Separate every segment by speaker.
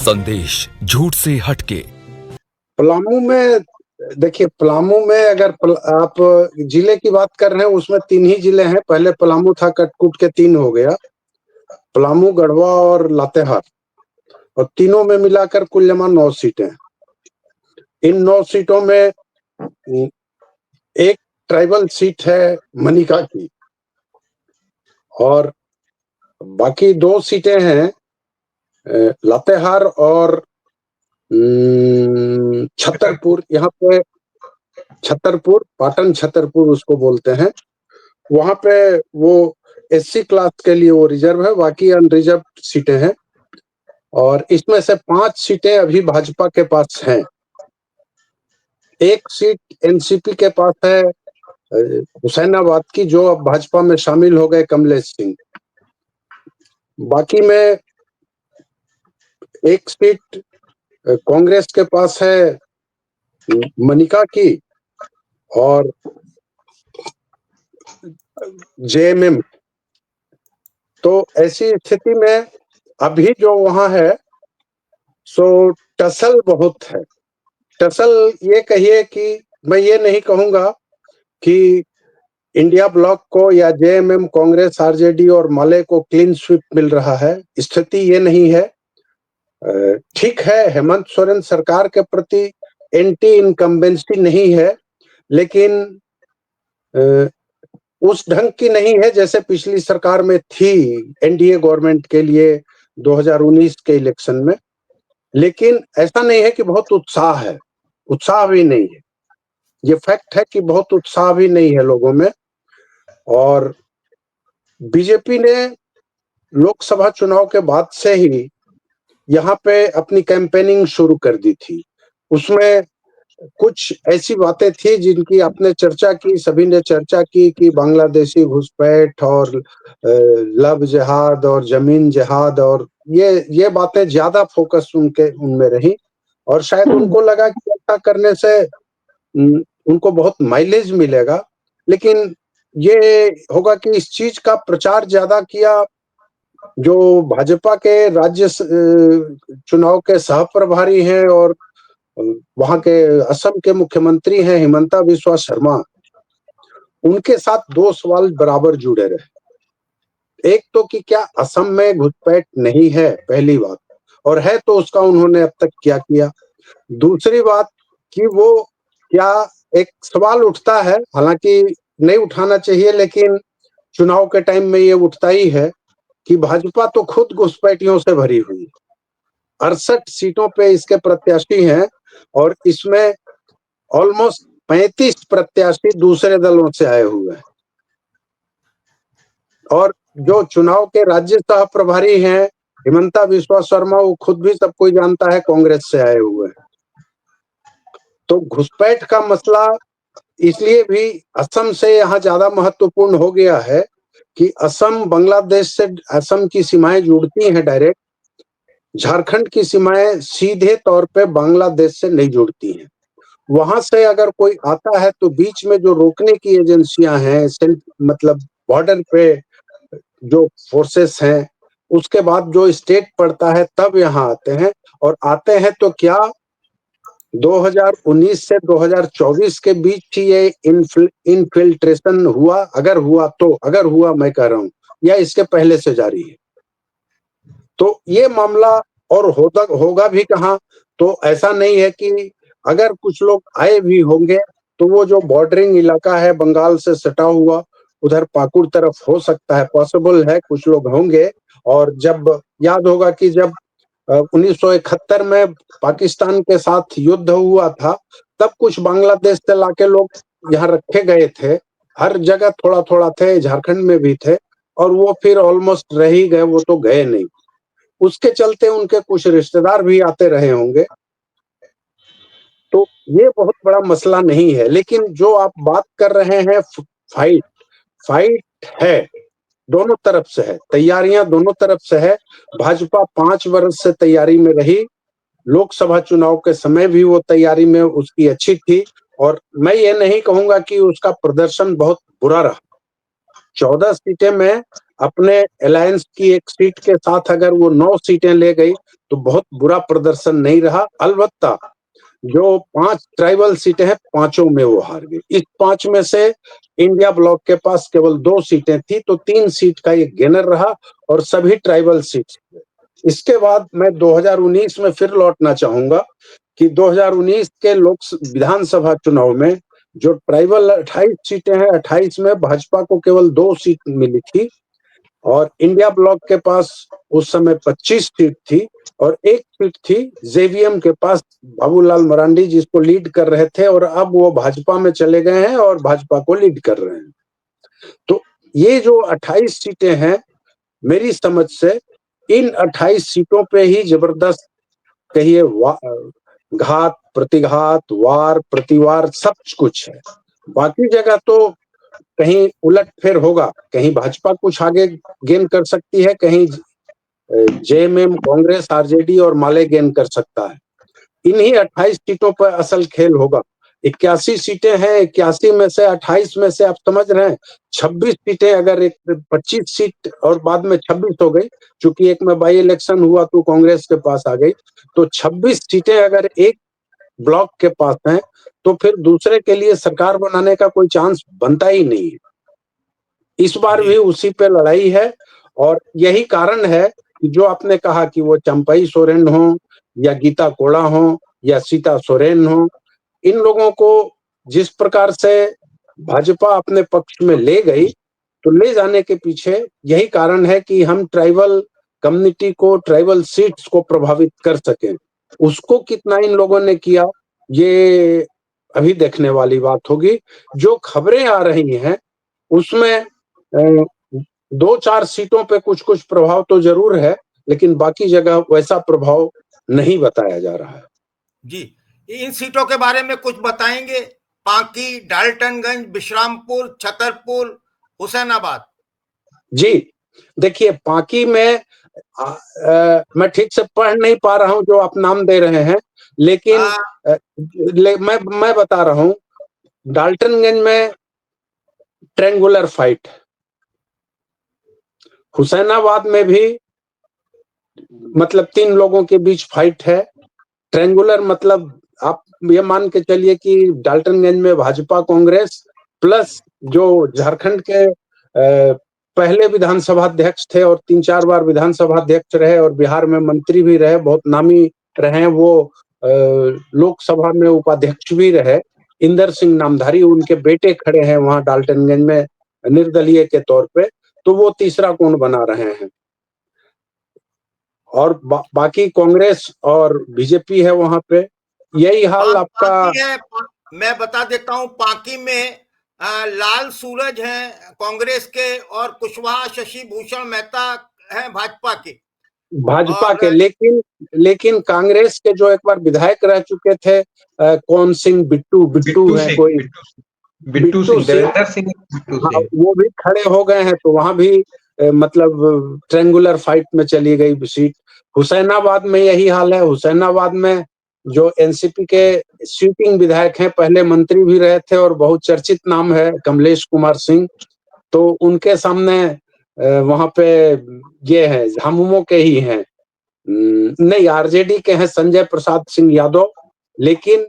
Speaker 1: संदेश झूठ से हटके।
Speaker 2: पलामू में देखिए, पलामू में अगर आप जिले की बात कर रहे हैं, उसमें 3 ही जिले हैं। पहले पलामू था, कटकूट के 3 हो गया, पलामू, गढ़वा और लातेहार, और तीनों में मिलाकर कुल जमा 9 सीटें। इन 9 सीटों में एक ट्राइबल सीट है मनिका की, और बाकी 2 सीटें हैं लातेहार और छतरपुर। यहाँ पे छतरपुर, पाटन छतरपुर उसको बोलते हैं। वहां पे वो एससी क्लास के लिए वो रिजर्व है, बाकी अनरिजर्व सीटें हैं। और इसमें से 5 सीटें अभी भाजपा के पास हैं। एक सीट एनसीपी के पास है हुसैनाबाद की, जो अब भाजपा में शामिल हो गए कमलेश सिंह। बाकी में एक सीट कांग्रेस के पास है मनिका की, और जेएमएम। तो ऐसी स्थिति में अभी जो वहां है सो टसल बहुत है। टसल ये कहिए कि मैं ये नहीं कहूंगा कि इंडिया ब्लॉक को या जेएमएम, कांग्रेस, आरजेडी और माले को क्लीन स्वीप मिल रहा है, स्थिति ये नहीं है। ठीक है, हेमंत सोरेन सरकार के प्रति एंटी इनकम्बेंसी नहीं है, लेकिन उस ढंग की नहीं है जैसे पिछली सरकार में थी एनडीए गवर्नमेंट के लिए 2019 के इलेक्शन में। लेकिन ऐसा नहीं है कि बहुत उत्साह है, उत्साह भी नहीं है। ये फैक्ट है कि बहुत उत्साह भी नहीं है लोगों में। और बीजेपी ने लोकसभा चुनाव के बाद से ही यहाँ पे अपनी कैंपेनिंग शुरू कर दी थी। उसमें कुछ ऐसी बातें थी जिनकी आपने चर्चा की, सभी ने चर्चा की, कि बांग्लादेशी घुसपैठ और लव जिहाद और जमीन जिहाद, और ये बातें ज्यादा फोकस उनमें रही। और शायद उनको लगा कि ऐसा करने से उनको बहुत माइलेज मिलेगा। लेकिन ये होगा कि इस चीज का प्रचार ज्यादा किया जो भाजपा के राज्य चुनाव के सह प्रभारी हैं और वहां के असम के मुख्यमंत्री हैं हिमंता बिस्वा शर्मा। उनके साथ 2 सवाल बराबर जुड़े रहे। एक तो कि क्या असम में घुसपैठ नहीं है, पहली बात, और है तो उसका उन्होंने अब तक क्या किया। दूसरी बात कि वो क्या, एक सवाल उठता है, हालांकि नहीं उठाना चाहिए लेकिन चुनाव के टाइम में ये उठता ही है, कि भाजपा तो खुद घुसपैठियों से भरी हुई, 68 सीटों पे इसके प्रत्याशी हैं, और इसमें ऑलमोस्ट 35 प्रत्याशी दूसरे दलों से आए हुए हैं। और जो चुनाव के राज्य सह प्रभारी हैं हिमंता बिस्वा शर्मा, वो खुद भी सब कोई जानता है कांग्रेस से आए हुए हैं। तो घुसपैठ का मसला इसलिए भी असम से यहाँ ज्यादा महत्वपूर्ण हो गया है कि असम बांग्लादेश से, असम की सीमाएं जुड़ती हैं डायरेक्ट, झारखंड की सीमाएं सीधे तौर पे बांग्लादेश से नहीं जुड़ती हैं। वहां से अगर कोई आता है तो बीच में जो रोकने की एजेंसियां हैं, मतलब बॉर्डर पे जो फोर्सेस हैं, उसके बाद जो स्टेट पड़ता है तब यहाँ आते हैं। और आते हैं तो क्या 2019 से 2024 के बीच ही ये इनफिल्ट्रेशन हुआ? अगर हुआ तो, अगर हुआ मैं कह रहा हूं, या इसके पहले से जारी है? तो ये मामला और होगा भी कहां? तो ऐसा नहीं है कि अगर कुछ लोग आए भी होंगे तो वो जो बॉर्डरिंग इलाका है बंगाल से सटा हुआ, उधर पाकुड़ तरफ हो सकता है, पॉसिबल है कुछ लोग होंगे। और जब याद होगा कि जब 1971 में पाकिस्तान के साथ युद्ध हुआ था, तब कुछ बांग्लादेश से लाके लोग यहाँ रखे गए थे। हर जगह थोड़ा थोड़ा थे, झारखंड में भी थे, और वो फिर ऑलमोस्ट रह ही गए, वो तो गए नहीं। उसके चलते उनके कुछ रिश्तेदार भी आते रहे होंगे। तो ये बहुत बड़ा मसला नहीं है। लेकिन जो आप बात कर रहे हैं, फाइट है, दोनों तरफ से है, तैयारियां दोनों तरफ से है। भाजपा 5 वर्ष से तैयारी में रही, लोकसभा चुनाव के समय भी वो तैयारी में उसकी अच्छी थी, और मैं ये नहीं कहूंगा कि उसका प्रदर्शन बहुत बुरा रहा। 14 सीटें में अपने अलायंस की एक सीट के साथ अगर वो 9 सीटें ले गई तो बहुत बुरा प्रदर्शन नहीं रहा। अलबत्ता जो 5 ट्राइबल सीटें हैं, पांचों में वो हार गई। इस 5 में से इंडिया ब्लॉक के पास केवल 2 सीटें थी, तो 3 सीट का ये गेनर रहा और सभी ट्राइबल सीट्स। इसके बाद मैं 2019 में फिर लौटना चाहूंगा कि 2019 के विधानसभा चुनाव में जो ट्राइबल 28 सीटें हैं, 28 में भाजपा को केवल 2 सीट मिली थी और इंडिया ब्लॉक के पास उस समय 25 सीट थी और 1 सीट थी जेवीएम के पास, बाबूलाल मरांडी जिसको लीड कर रहे थे और अब वो भाजपा में चले गए हैं और भाजपा को लीड कर रहे हैं। तो ये जो 28 सीटें हैं, मेरी समझ से इन 28 सीटों पे ही जबरदस्त कहिए घात प्रतिघात, वार प्रतिवार सब कुछ है। बाकी जगह तो कहीं उलटफेर होगा, कहीं भाजपा कुछ आगे गेन कर सकती है, कहीं जेएमएम, कांग्रेस, आरजेडी और माले गेन कर सकता है। इन्हीं 28 सीटों पर असल खेल होगा। 81 सीटें हैं, 81 में से 28 में से आप समझ रहे हैं 26 सीटें, अगर एक 25 सीट और बाद में 26 हो गई, चूंकि एक में बाई इलेक्शन हुआ तो कांग्रेस के पास आ गई, तो 26 सीटें अगर एक ब्लॉक के पास हैं तो फिर दूसरे के लिए सरकार बनाने का कोई चांस बनता ही नहीं है। इस बार भी उसी पे लड़ाई है और यही कारण है कि जो आपने कहा कि वो चंपई सोरेन हो या गीता कोड़ा हो या सीता सोरेन हो, इन लोगों को जिस प्रकार से भाजपा अपने पक्ष में ले गई, तो ले जाने के पीछे यही कारण है कि हम ट्राइबल कम्युनिटी को, ट्राइबल सीट्स को प्रभावित कर सकें। उसको कितना इन लोगों ने किया, ये अभी देखने वाली बात होगी। जो खबरें आ रही हैं उसमें 2-4 सीटों पे कुछ-कुछ प्रभाव तो जरूर है, लेकिन बाकी जगह वैसा प्रभाव नहीं बताया जा रहा है।
Speaker 3: जी, इन सीटों के बारे में कुछ बताएंगे? पांकी, डाल्टनगंज, बिश्रामपुर, छतरपुर, हुसैनाबाद। जी,
Speaker 2: देखिए पांकी में मैं ठीक से पढ़ नहीं पा रहा हूं जो आप नाम दे रहे हैं, लेकिन मैं बता रहा हूं, डाल्टनगंज में ट्रायंगुलर फाइट, हुसैनाबाद में भी मतलब 3 लोगों के बीच फाइट है। ट्रायंगुलर मतलब आप ये मान के चलिए कि डाल्टनगंज में भाजपा कांग्रेस प्लस जो झारखंड के पहले विधानसभा अध्यक्ष थे और 3-4 बार विधानसभा अध्यक्ष रहे और बिहार में मंत्री भी रहे, बहुत नामी रहे, वो लोकसभा में उपाध्यक्ष भी रहे, इंदर सिंह नामधारी, उनके बेटे खड़े हैं वहां डाल्टनगंज में निर्दलीय के तौर पे, तो वो तीसरा कोण बना रहे हैं। और बाकी कांग्रेस और बीजेपी है वहां पे। यही हाल आपका
Speaker 3: है। मैं बता देता हूं, पांकी में लाल सूरज हैं कांग्रेस के और कुशवाहा शशि भूषण मेहता हैं भाजपा के।
Speaker 2: लेकिन कांग्रेस के जो एक बार विधायक रह चुके थे, कौन सिंह बिट्टू है कोई,
Speaker 4: बिट्टू सिंह, देवेंद्र सिंह,
Speaker 2: हाँ, वो भी खड़े हो गए हैं, तो वहां भी मतलब ट्रायंगुलर फाइट में चली गई सीट। हुसैनाबाद में यही हाल है। हुसैनाबाद में जो एनसीपी के सिटिंग विधायक हैं, पहले मंत्री भी रहे थे और बहुत चर्चित नाम है कमलेश कुमार सिंह, तो उनके सामने वहां पे ये है, झामुमो के ही हैं, नहीं आरजेडी के हैं संजय प्रसाद सिंह यादव, लेकिन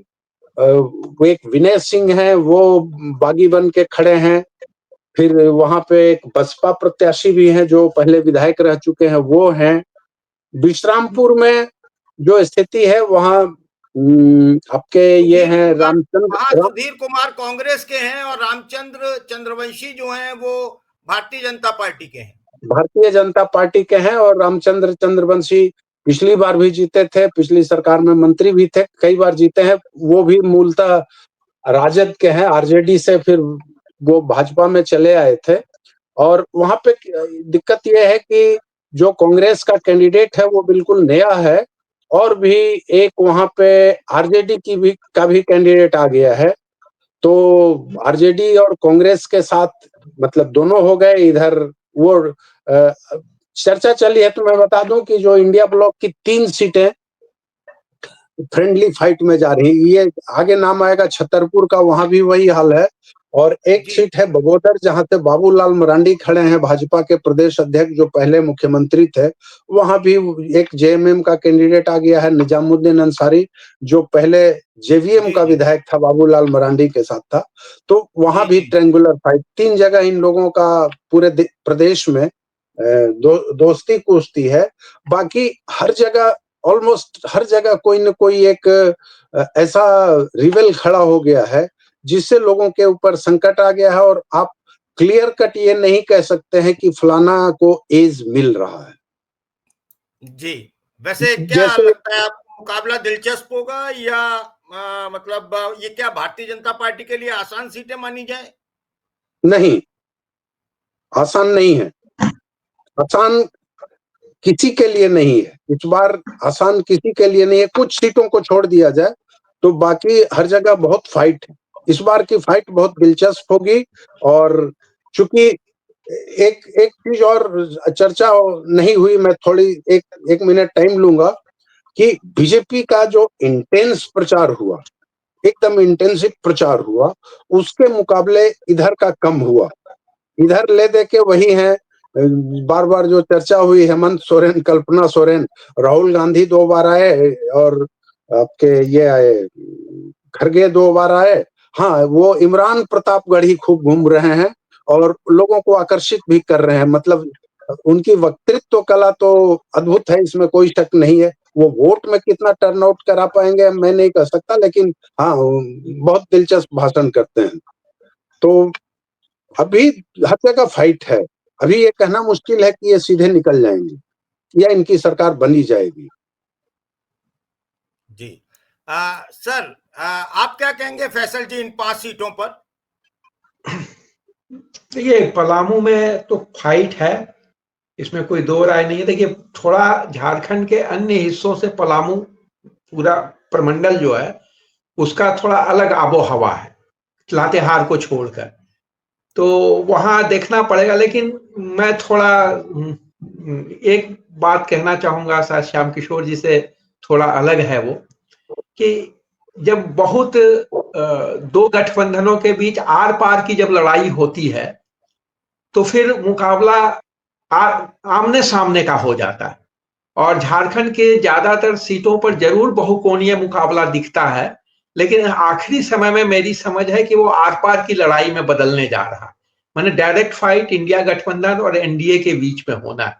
Speaker 2: वो एक विनय सिंह है, वो बागी बन के खड़े हैं। फिर वहां पे एक बसपा प्रत्याशी भी हैं जो पहले विधायक रह चुके हैं, वो हैं। विश्रामपुर में जो स्थिति है वहां आपके ये हैं
Speaker 3: सुधीर कुमार कांग्रेस के हैं और रामचंद्र चंद्रवंशी जो हैं वो भारतीय जनता पार्टी के हैं।
Speaker 2: भारतीय जनता पार्टी के हैं और रामचंद्र चंद्रवंशी पिछली बार भी जीते थे, पिछली सरकार में मंत्री भी थे, कई बार जीते हैं। वो भी मूलतः राजद के हैं, आरजेडी से फिर वो भाजपा में चले आए थे। और वहां पे दिक्कत यह है कि जो कांग्रेस का कैंडिडेट है वो बिल्कुल नया है और भी एक वहां पे आरजेडी का भी कैंडिडेट आ गया है, तो आरजेडी और कांग्रेस के साथ मतलब दोनों हो गए। इधर वो चर्चा चली है, तो मैं बता दूं कि जो इंडिया ब्लॉक की 3 सीटें फ्रेंडली फाइट में जा रही है। ये आगे नाम आएगा छतरपुर का, वहां भी वही हाल है। और एक सीट है बगोदर, जहां से बाबूलाल मरांडी खड़े हैं, भाजपा के प्रदेश अध्यक्ष जो पहले मुख्यमंत्री थे। वहां भी एक जेएमएम का कैंडिडेट आ गया है, निजामुद्दीन अंसारी, जो पहले जेवीएम का विधायक था, बाबूलाल मरांडी के साथ था। तो वहां भी ट्रायंगुलर फाइट, 3 जगह इन लोगों का पूरे प्रदेश में दोस्ती कुश्ती है। बाकी हर जगह, ऑलमोस्ट हर जगह कोई न कोई एक ऐसा रिवेल खड़ा हो गया है जिससे लोगों के ऊपर संकट आ गया है, और आप क्लियर कट ये नहीं कह सकते हैं कि फलाना को एज मिल रहा है।
Speaker 3: जी, वैसे क्या लगता है आपको, मुकाबला दिलचस्प होगा या मतलब ये क्या भारतीय जनता पार्टी के लिए आसान सीटें मानी जाए?
Speaker 2: नहीं, आसान नहीं है। आसान किसी के लिए नहीं है, इस बार आसान किसी के लिए नहीं है। कुछ सीटों को छोड़ दिया जाए तो बाकी हर जगह बहुत फाइट है। इस बार की फाइट बहुत दिलचस्प होगी। और चूंकि एक चीज और चर्चा नहीं हुई, मैं थोड़ी एक मिनट टाइम लूंगा कि बीजेपी का जो इंटेंस प्रचार हुआ, एकदम इंटेंसिव प्रचार हुआ, उसके मुकाबले इधर का कम हुआ। इधर ले दे के वही है, बार बार जो चर्चा हुई, हेमंत सोरेन, कल्पना सोरेन, राहुल गांधी 2 बार आए और आपके ये आए खरगे 2 बार आए। हाँ, वो इमरान प्रतापगढ़ी खूब घूम रहे हैं और लोगों को आकर्षित भी कर रहे हैं। मतलब उनकी वक्तृत्व कला तो अद्भुत है, इसमें कोई शक नहीं है। वो वोट में कितना टर्नआउट करा पाएंगे मैं नहीं कह सकता, लेकिन हाँ, बहुत दिलचस्प भाषण करते हैं। तो अभी हर जगह फाइट है। अभी ये कहना मुश्किल है कि ये सीधे निकल जाएंगे या इनकी सरकार बनी जाएगी।
Speaker 3: जी, सर, आप क्या कहेंगे फैसल जी इन 5 सीटों पर?
Speaker 4: देखिए, पलामू में तो फाइट है, इसमें कोई दो राय नहीं है। देखिए, थोड़ा झारखंड के अन्य हिस्सों से पलामू पूरा प्रमंडल जो है उसका थोड़ा अलग आबो हवा है, लातेहार को छोड़कर, तो वहां देखना पड़ेगा। लेकिन मैं थोड़ा एक बात कहना चाहूंगा, शायद श्याम किशोर जी से थोड़ा अलग है वो, कि जब बहुत 2 गठबंधनों के बीच आर पार की जब लड़ाई होती है तो फिर मुकाबला आमने सामने का हो जाता है। और झारखंड के ज्यादातर सीटों पर जरूर बहुकोणीय मुकाबला दिखता है, लेकिन आखिरी समय में मेरी समझ है कि वो आर पार की लड़ाई में बदलने जा रहा है। माने डायरेक्ट फाइट इंडिया गठबंधन और एनडीए के बीच में होना है।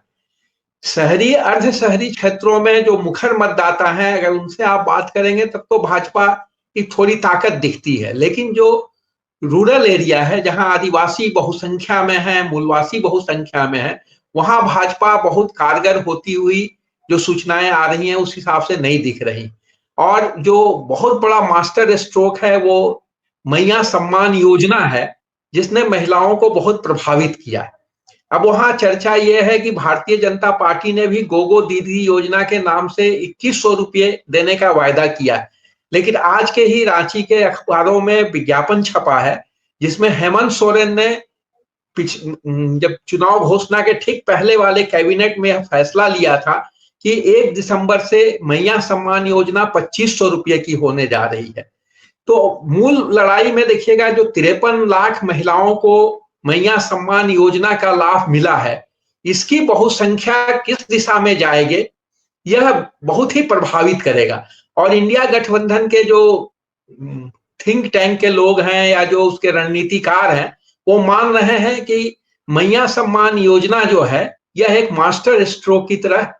Speaker 4: शहरी अर्ध शहरी क्षेत्रों में जो मुखर मतदाता हैं, अगर उनसे आप बात करेंगे तब तो भाजपा की थोड़ी ताकत दिखती है। लेकिन जो रूरल एरिया है, जहां आदिवासी बहुसंख्या में है, मूलवासी बहुसंख्या में है, वहां भाजपा बहुत कारगर होती हुई जो सूचनाएं आ रही हैं उस हिसाब से नहीं दिख रही। और जो बहुत बड़ा मास्टर स्ट्रोक है वो मैया सम्मान योजना है, जिसने महिलाओं को बहुत प्रभावित किया है। अब वहां चर्चा यह है कि भारतीय जनता पार्टी ने भी गोगो दीदी योजना के नाम से 2100 रुपये देने का वायदा किया है। लेकिन आज के ही रांची के अखबारों में विज्ञापन छपा है जिसमें हेमंत सोरेन ने जब चुनाव घोषणा के ठीक पहले वाले कैबिनेट में फैसला लिया था कि 1 दिसंबर से मैया सम्मान योजना 2500 रुपये की होने जा रही है। तो मूल लड़ाई में देखिएगा, जो 53 लाख महिलाओं को मैया सम्मान योजना का लाभ मिला है, इसकी बहुसंख्या किस दिशा में जाएगी यह बहुत ही प्रभावित करेगा। और इंडिया गठबंधन के जो थिंक टैंक के लोग हैं या जो उसके रणनीतिकार हैं, वो मान रहे हैं कि मैया सम्मान योजना जो है यह एक मास्टर स्ट्रोक की तरह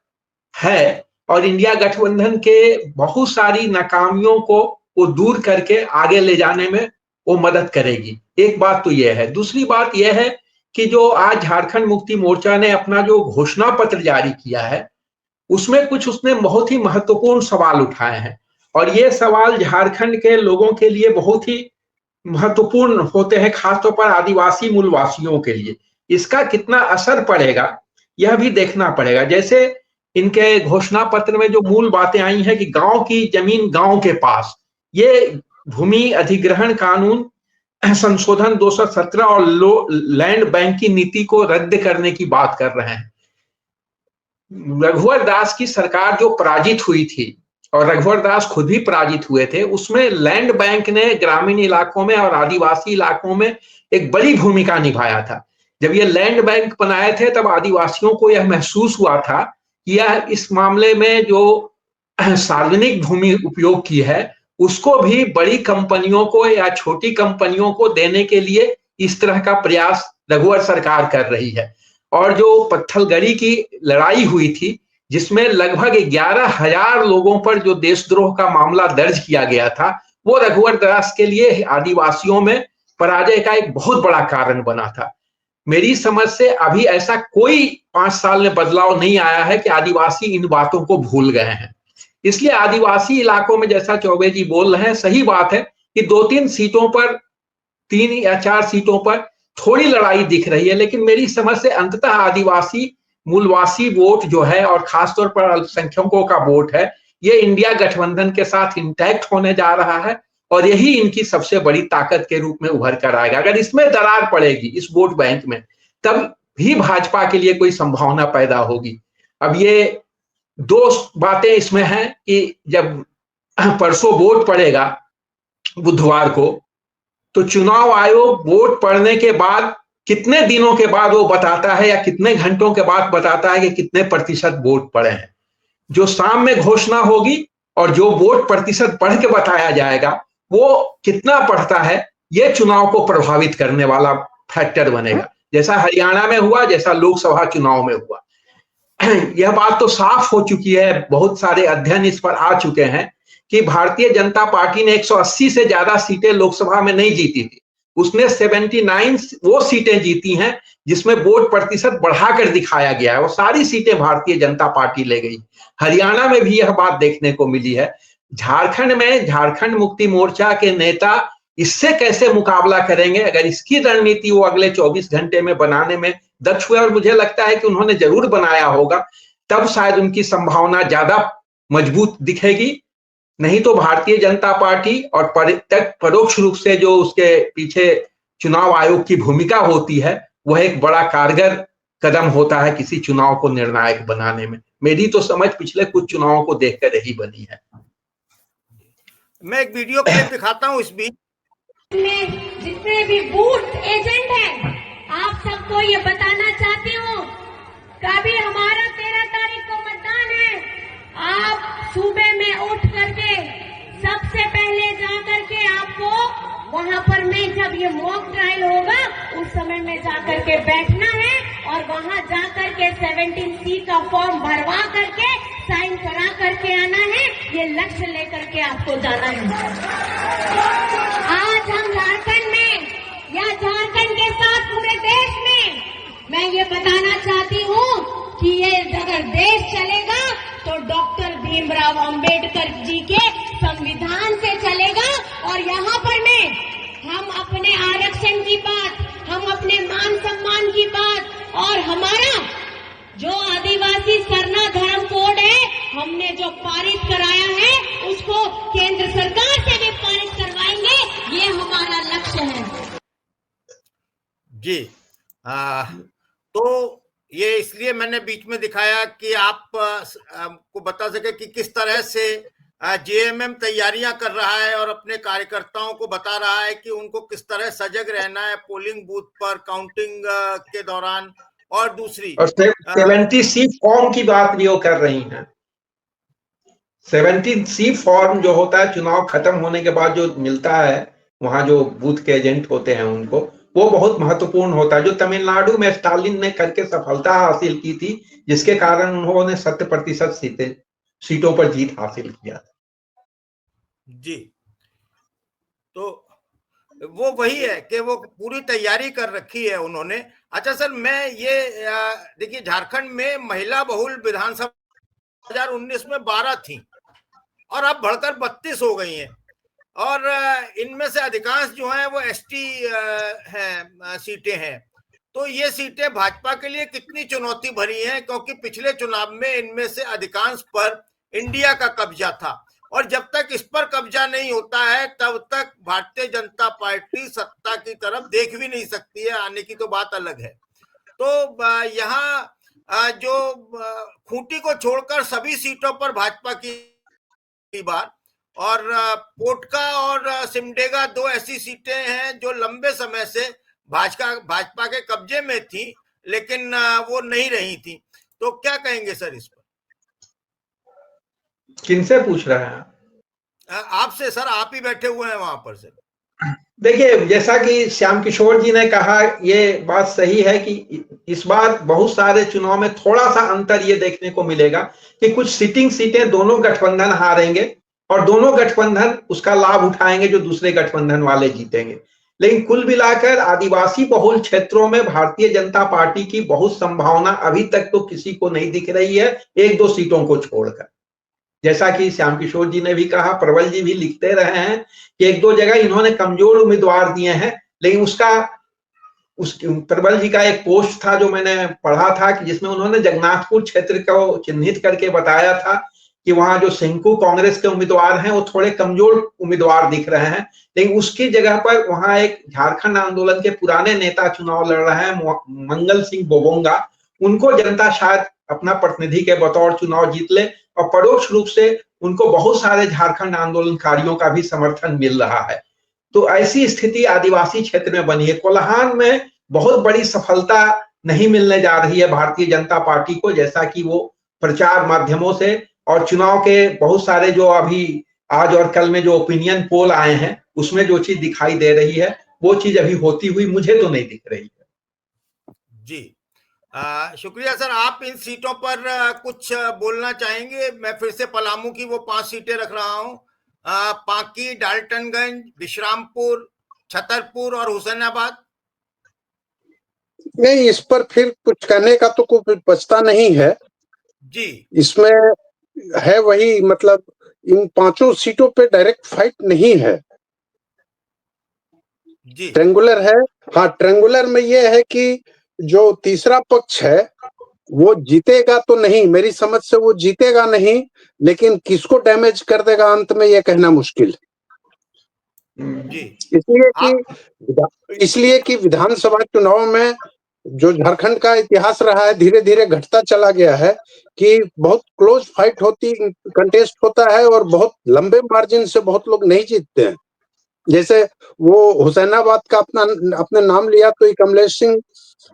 Speaker 4: है और इंडिया गठबंधन के बहुत सारी नाकामियों को वो दूर करके आगे ले जाने में वो मदद करेगी। एक बात तो यह है। दूसरी बात यह है कि जो आज झारखंड मुक्ति मोर्चा ने अपना जो घोषणा पत्र जारी किया है, उसमें कुछ उसने बहुत ही महत्वपूर्ण सवाल उठाए हैं और ये सवाल झारखंड के लोगों के लिए बहुत ही महत्वपूर्ण होते हैं, खासतौर पर आदिवासी मूलवासियों के लिए। इसका कितना असर पड़ेगा यह भी देखना पड़ेगा। जैसे इनके घोषणा पत्र में जो मूल बातें आई हैं कि गांव की जमीन गांव के पास, ये भूमि अधिग्रहण कानून संशोधन 217 और लैंड बैंक की नीति को रद्द करने की बात कर रहे हैं। रघुवर दास की सरकार जो पराजित हुई थी और रघुवर दास खुद भी पराजित हुए थे, उसमें लैंड बैंक ने ग्रामीण इलाकों में और आदिवासी इलाकों में एक बड़ी भूमिका निभाया था। जब ये लैंड बैंक बनाए थे तब आदिवासियों को यह महसूस हुआ था कि यह इस मामले में जो सार्वजनिक भूमि उपयोग की है उसको भी बड़ी कंपनियों को या छोटी कंपनियों को देने के लिए इस तरह का प्रयास रघुवर सरकार कर रही है। और जो पत्थलगड़ी की लड़ाई हुई थी जिसमें लगभग 11,000 लोगों पर जो देशद्रोह का मामला दर्ज किया गया था, वो रघुवर दास के लिए आदिवासियों में पराजय का एक बहुत बड़ा कारण बना था। मेरी समझ से अभी ऐसा कोई 5 साल में बदलाव नहीं आया है कि आदिवासी इन बातों को भूल गए हैं। इसलिए आदिवासी इलाकों में जैसा चौबे जी बोल रहे हैं, सही बात है कि 2-3 सीटों पर, 3 या 4 सीटों पर थोड़ी लड़ाई दिख रही है, लेकिन मेरी समझ से अंततः आदिवासी मूलवासी वोट जो है और खासतौर पर अल्पसंख्यकों का वोट है, ये इंडिया गठबंधन के साथ इंटैक्ट होने जा रहा है और यही इनकी सबसे बड़ी ताकत के रूप में उभर कर आएगा। अगर इसमें दरार पड़ेगी इस वोट बैंक में, तब भी भाजपा के लिए कोई संभावना पैदा होगी। अब ये 2 बातें इसमें हैं कि जब परसों वोट पड़ेगा बुधवार को, तो चुनाव आयोग वोट पड़ने के बाद कितने दिनों के बाद वो बताता है या कितने घंटों के बाद बताता है कि कितने प्रतिशत वोट पड़े हैं। जो शाम में घोषणा होगी और जो वोट प्रतिशत पढ़ के बताया जाएगा वो कितना पढ़ता है, ये चुनाव को प्रभावित करने वाला फैक्टर बनेगा, जैसा हरियाणा में हुआ, जैसा लोकसभा चुनाव में हुआ। यह बात तो साफ हो चुकी है, बहुत सारे अध्ययन इस पर आ चुके हैं कि भारतीय जनता पार्टी ने 180 से ज्यादा सीटें लोकसभा में नहीं जीती थी, उसने 79 वो सीटें जीती हैं जिसमें वोट प्रतिशत बढ़ाकर दिखाया गया है, वो सारी सीटें भारतीय जनता पार्टी ले गई। हरियाणा में भी यह बात देखने को मिली है। झारखंड में झारखंड मुक्ति मोर्चा के नेता इससे कैसे मुकाबला करेंगे, अगर इसकी रणनीति वो अगले 24 घंटे में बनाने में दक्ष हुए, और मुझे लगता है कि उन्होंने जरूर बनाया होगा, तब शायद उनकी संभावना ज्यादा मजबूत दिखेगी। नहीं तो भारतीय जनता पार्टी और परोक्ष रूप से जो उसके पीछे चुनाव आयोग की भूमिका होती है, वह एक बड़ा कारगर कदम होता है किसी चुनाव को निर्णायक बनाने में। मेरी तो समझ पिछले कुछ चुनावों को देखकर यही बनी है।
Speaker 3: मैं एक वीडियो क्लिप दिखाता हूं इस बीच
Speaker 5: में। जितने भी बूथ एजेंट हैं, आप सबको ये बताना चाहती हूँ, कभी हमारा 13 तारीख को मतदान है, आप सुबह में उठ करके सबसे पहले जा करके आपको वहाँ पर में जब ये मॉक ट्रायल होगा उस समय में जा करके बैठना है और वहाँ जा करके 17C का फॉर्म भरवा करके साइन करा करके आना है। ये लक्ष्य लेकर के आपको जाना है। आज हम झारखंड में या झारखंड के साथ पूरे देश में मैं ये बताना चाहती हूँ कि ये अगर देश चलेगा तो डॉक्टर भीमराव अंबेडकर जी के संविधान से चलेगा। और यहाँ पर में हम अपने आरक्षण की बात, हम अपने मान सम्मान की बात और हमारा जो आदिवासी सरना धर्म कोड है हमने जो पारित कराया है उसको केंद्र सरकार से भी पारित करवाएंगे, ये हमारा लक्ष्य है
Speaker 3: जी। तो ये इसलिए मैंने बीच में दिखाया कि आप को बता सके कि किस तरह से जेएमएम तैयारियां कर रहा है और अपने कार्यकर्ताओं को बता रहा है कि उनको किस तरह सजग रहना है पोलिंग बूथ पर काउंटिंग के दौरान। और दूसरी
Speaker 4: और 70C फॉर्म की बात भी वो कर रही हैं। 70C फॉर्म जो होता है चुनाव खत्म होने के बाद जो मिलता है वहां जो बूथ के एजेंट होते हैं उनको, वो बहुत महत्वपूर्ण होता है, जो तमिलनाडु में स्टालिन ने करके सफलता हासिल की थी, जिसके कारण उन्होंने 100% सीटों पर जीत हासिल किया
Speaker 3: जी। तो वो वही है कि वो पूरी तैयारी कर रखी है उन्होंने। अच्छा सर, मैं ये देखिए झारखंड में महिला बहुल विधानसभा 2019 में 12 थी और अब बढ़कर 32 हो गई हैं और इनमें से अधिकांश जो हैं वो एसटी हैं सीटें हैं। तो ये सीटें भाजपा के लिए कितनी चुनौती भरी हैं, क्योंकि पिछले चुनाव में इनमें से अधिकांश पर इंडिया का कब्जा था और जब तक इस पर कब्जा नहीं होता है तब तक भारतीय जनता पार्टी सत्ता की तरफ देख भी नहीं सकती है, आने की तो बात अलग है। तो यहाँ जो खूंटी को छोड़कर सभी सीटों पर भाजपा की बार। और पोटका और सिमडेगा दो ऐसी सीटें हैं जो लंबे समय से भाजपा के कब्जे में थी, लेकिन वो नहीं रही थी। तो क्या कहेंगे सर इस पर?
Speaker 4: किनसे पूछ रहे हैं?
Speaker 3: आपसे सर, आप ही बैठे हुए हैं वहां पर सर।
Speaker 4: देखिए, जैसा कि श्याम किशोर जी ने कहा, ये बात सही है कि इस बार बहुत सारे चुनाव में थोड़ा सा अंतर ये देखने को मिलेगा कि कुछ सिटिंग सीटें दोनों गठबंधन हारेंगे और दोनों गठबंधन उसका लाभ उठाएंगे जो दूसरे गठबंधन वाले जीतेंगे। लेकिन कुल मिलाकर आदिवासी बहुल क्षेत्रों में भारतीय जनता पार्टी की बहुत संभावना अभी तक तो किसी को नहीं दिख रही है, एक दो सीटों को छोड़कर। जैसा कि श्याम किशोर जी ने भी कहा, प्रबल जी भी लिखते रहे हैं कि एक दो जगह इन्होंने कमजोर उम्मीदवार दिए हैं, लेकिन उस प्रबल जी का एक पोस्ट था जो मैंने पढ़ा था कि जिसमें उन्होंने जगन्नाथपुर क्षेत्र को चिन्हित करके बताया था कि वहां जो सिंकू कांग्रेस के उम्मीदवार हैं वो थोड़े कमजोर उम्मीदवार दिख रहे हैं, लेकिन उसकी जगह पर वहां एक झारखंड आंदोलन के पुराने नेता चुनाव लड़ रहे हैं, मंगल सिंह बोबोंगा। उनको जनता शायद अपना प्रतिनिधि के बतौर चुनाव जीत ले और परोक्ष रूप से उनको बहुत सारे झारखंड आंदोलनकारियों का भी समर्थन मिल रहा है। तो ऐसी स्थिति आदिवासी क्षेत्र में बनी है। कोल्हान में बहुत बड़ी सफलता नहीं मिलने जा रही है भारतीय जनता पार्टी को, जैसा कि वो प्रचार माध्यमों से और चुनाव के बहुत सारे जो अभी आज और कल में जो ओपिनियन पोल आए हैं उसमें जो चीज दिखाई दे रही है वो चीज अभी होती हुई मुझे तो नहीं दिख रही है।
Speaker 3: जी, शुक्रिया सर। आप इन सीटों पर कुछ बोलना चाहेंगे? मैं फिर से पलामू की वो 5 सीटें रख रहा हूं, पांकी, डाल्टनगंज, विश्रामपुर, छतरपुर और हुसैनाबाद।
Speaker 2: नहीं, इस पर फिर कुछ कहने का तो कुछ बचता नहीं है
Speaker 3: जी।
Speaker 2: इसमें है वही, मतलब इन 5 सीटों पे डायरेक्ट फाइट नहीं है,
Speaker 3: जी।
Speaker 2: ट्रेंगुलर है। हाँ, ट्रेंगुलर में ये है कि जो तीसरा पक्ष है वो जीतेगा तो नहीं, मेरी समझ से वो जीतेगा नहीं, लेकिन किसको डैमेज कर देगा अंत में ये कहना मुश्किल।
Speaker 3: जी।
Speaker 2: इसलिए कि विधानसभा चुनाव में जो झारखंड का इतिहास रहा है धीरे धीरे घटता चला गया है कि बहुत क्लोज फाइट होती, कंटेस्ट होता है और बहुत लंबे मार्जिन से बहुत लोग नहीं जीतते हैं। जैसे वो हुसैनाबाद का अपने नाम लिया तो कमलेश सिंह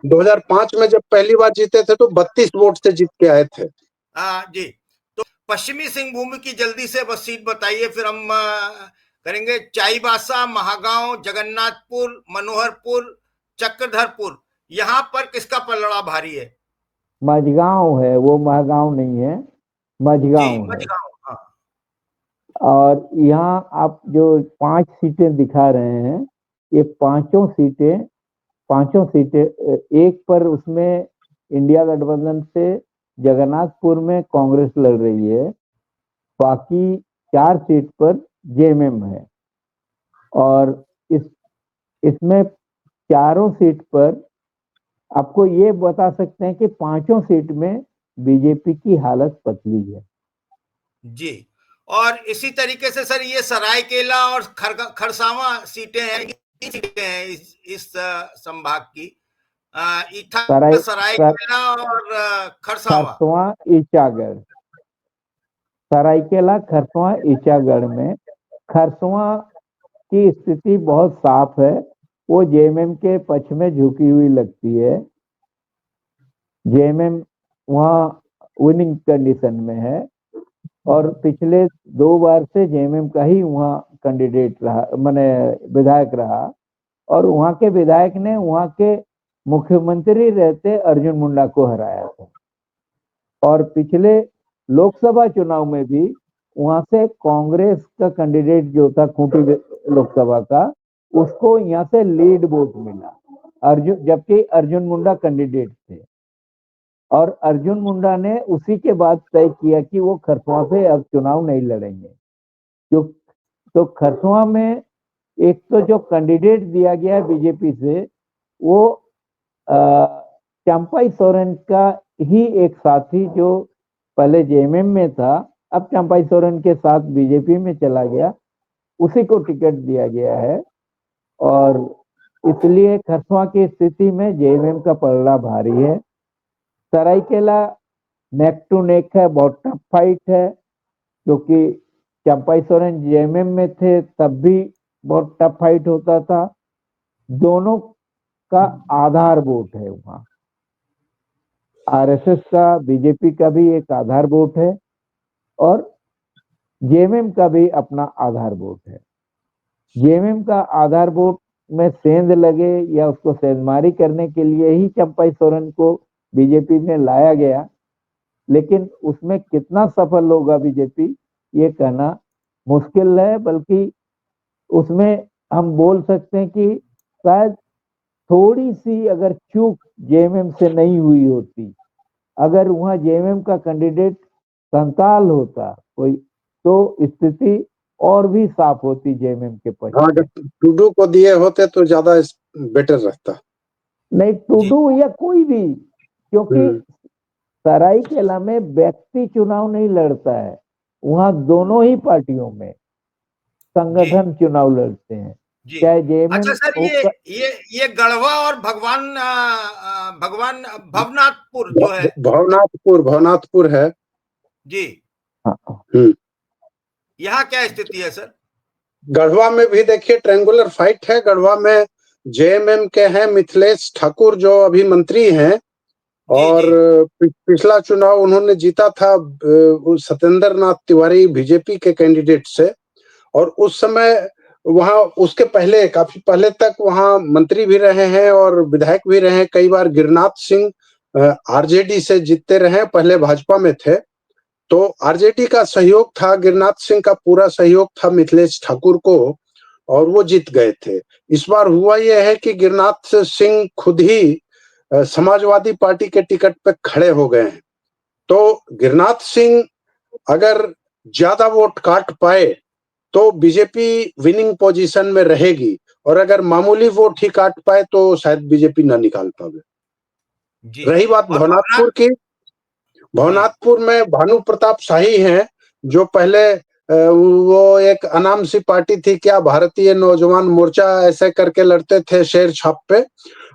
Speaker 2: 2005 में जब पहली बार जीते थे तो 32 वोट से जीत के आए थे।
Speaker 3: जी, तो पश्चिमी सिंहभूम की जल्दी से बस सीट बताइए, फिर हम करेंगे। चाईबासा, महागांव, जगन्नाथपुर, मनोहरपुर, चक्रधरपुर, यहाँ पर किसका पलड़ा भारी है?
Speaker 6: मझगांव है, वो महागांव नहीं है, मझगांव है।
Speaker 3: मझगांव, हाँ।
Speaker 6: और यहाँ आप जो 5 सीटें दिखा रहे हैं, ये पांचों सीटें एक पर उसमें इंडिया गठबंधन से जगन्नाथपुर में कांग्रेस लड़ रही है, बाकी 4 सीट पर जेएमएम है। और इसमें चारों सीट पर आपको ये बता सकते हैं कि 5 सीट में बीजेपी की हालत पतली है।
Speaker 3: जी, और इसी तरीके से सर ये सरायकेला और खरसावां सीटें हैं, इस संभाग की। सरायकेला और खरसावां
Speaker 6: ईचागढ़, सरायकेला, खरसावां, ईचागढ़ में खरसावां की स्थिति बहुत साफ है, वो जेएमएम के पक्ष में झुकी हुई लगती है। जेएमएम वहाँ विनिंग कंडीशन में है और पिछले 2 बार से जेएमएम का ही वहाँ कैंडिडेट रहा, माने विधायक रहा, और वहाँ के विधायक ने वहाँ के मुख्यमंत्री रहते अर्जुन मुंडा को हराया था। और पिछले लोकसभा चुनाव में भी वहाँ से कांग्रेस का कैंडिडेट जो था खूंटी लोकसभा का, उसको यहाँ से लीड वोट मिला, जबकि अर्जुन मुंडा कैंडिडेट थे। और अर्जुन मुंडा ने उसी के बाद तय किया कि वो खरसुआ से अब चुनाव नहीं लड़ेंगे। तो खरसुआ में एक तो जो कैंडिडेट दिया गया है बीजेपी से, वो चंपाई सोरेन का ही एक साथी जो पहले जेएमएम में था, अब चंपाई सोरेन के साथ बीजेपी में चला गया, उसी को टिकट दिया गया है। और इसलिए खरसुआ की स्थिति में जेएमएम का पलड़ा भारी है। सरायकेला नेक टू नेक है, बहुत टफ फाइट है, क्योंकि चंपाई सोरेन जेएमएम में थे तब भी बहुत टफ फाइट होता था। दोनों का आधार वोट है वहाँ, आरएसएस का, बीजेपी का भी एक आधार वोट है और जेएमएम का भी अपना आधार वोट है। जेएमएम का आधार वोट में सेंध लगे या उसको सेंधमारी करने के लिए ही चंपाई सोरेन को बीजेपी में लाया गया, लेकिन उसमें कितना सफल होगा बीजेपी ये कहना मुश्किल है। बल्कि उसमें हम बोल सकते हैं कि शायद थोड़ी सी अगर चूक जेएमएम से नहीं हुई होती, अगर वहाँ जेएमएम का कैंडिडेट संताल होता कोई, तो स्थिति और भी साफ होती जेएमएम के पक्ष
Speaker 2: हाँ,
Speaker 6: में।
Speaker 2: अगर टुडू को दिए होते तो ज्यादा बेटर रहता।
Speaker 6: नहीं, टुडू या कोई भी, क्योंकि सरायकेला में व्यक्ति चुनाव नहीं लड़ता है, वहाँ दोनों ही पार्टियों में संगठन चुनाव लड़ते हैं,
Speaker 3: जी।
Speaker 6: चाहे जेएमएम।
Speaker 3: अच्छा सर, ये गढ़वा और भगवान भवनाथपुर जो है,
Speaker 2: भवनाथपुर है
Speaker 3: जी, यहाँ क्या स्थिति है सर?
Speaker 2: गढ़वा में भी देखिए ट्रायंगुलर फाइट है। गढ़वा में जेएमएम के हैं मिथिलेश ठाकुर जो अभी मंत्री हैं, और पिछला चुनाव उन्होंने जीता था सत्येंद्र नाथ तिवारी बीजेपी के कैंडिडेट से, और उस समय वहां उसके पहले काफी पहले तक वहां मंत्री भी रहे हैं और विधायक भी रहे हैं। कई बार गिरनाथ सिंह आरजेडी से जीतते रहे, पहले भाजपा में थे, तो आरजेडी का सहयोग था, गिरनाथ सिंह का पूरा सहयोग था मिथिलेश ठाकुर को, और वो जीत गए थे। इस बार हुआ यह है कि गिरनाथ सिंह खुद ही समाजवादी पार्टी के टिकट पे खड़े हो गए हैं। तो गिरनाथ सिंह अगर ज्यादा वोट काट पाए तो बीजेपी विनिंग पोजीशन में रहेगी, और अगर मामूली वोट ही काट पाए तो शायद बीजेपी ना निकाल पावे। रही बात भवनाथपुर की, भवनाथपुर में भानु प्रताप शाही हैं, जो पहले वो एक अनाम सी पार्टी थी, क्या भारतीय नौजवान मोर्चा ऐसे करके लड़ते थे शेर छाप पे,